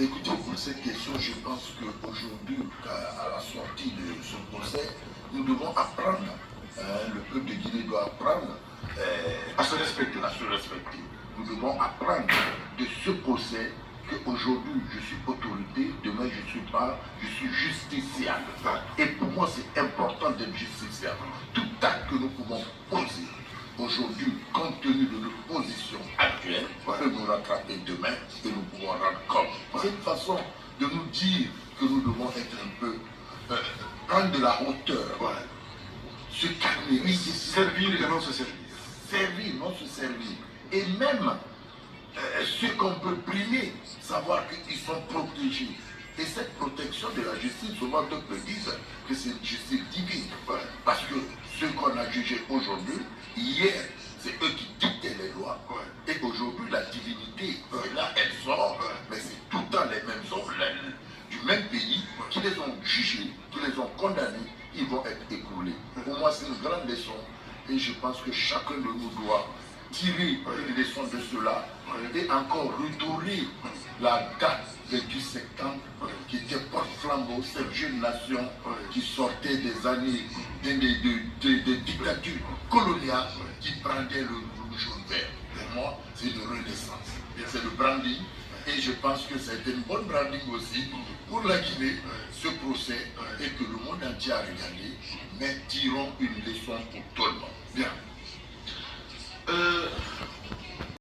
Écoutez, pour cette question, je pense qu'aujourd'hui, à la sortie de ce procès, nous devons apprendre. Le peuple de Guinée doit apprendre à se respecter. Nous devons apprendre de ce procès qu'aujourd'hui je suis autorité, demain je suis justiciable. Et pour moi c'est important d'être justiciable. Tout acte que nous pouvons poser aujourd'hui, compte tenu de notre position actuelle, peut nous rattraper demain et nous pouvons rendre compte. C'est une façon de nous dire que nous devons être un peu, prendre de la hauteur, se calmer, servir et non se servir. Servir, non se servir. Et même ceux qu'on peut primer, savoir qu'ils sont protégés. Et cette protection de la justice, souvent d'autres disent que c'est une justice divine. Parce que ceux qu'on a jugés aujourd'hui, hier, c'est eux qui dictaient les lois. Et aujourd'hui, la divinité, là, elle sort, mais c'est tout le temps les mêmes hommes du même pays qui les ont jugés, qui les ont condamnés, ils vont être écroulés. Pour moi, c'est une grande leçon. Et je pense que chacun de nous doit tirer une leçon de cela et encore retourner la date 28 septembre qui était porte-flambeau, cette jeune nation qui sortait des années de dictature coloniale qui prendait le rouge jaune vert. Pour moi, c'est une renaissance. C'est le branding. Et je pense que ça a été une bonne branding aussi pour la Guinée, ce procès, et que le monde entier a regardé, mais tirons une leçon pour tout le monde. Bien.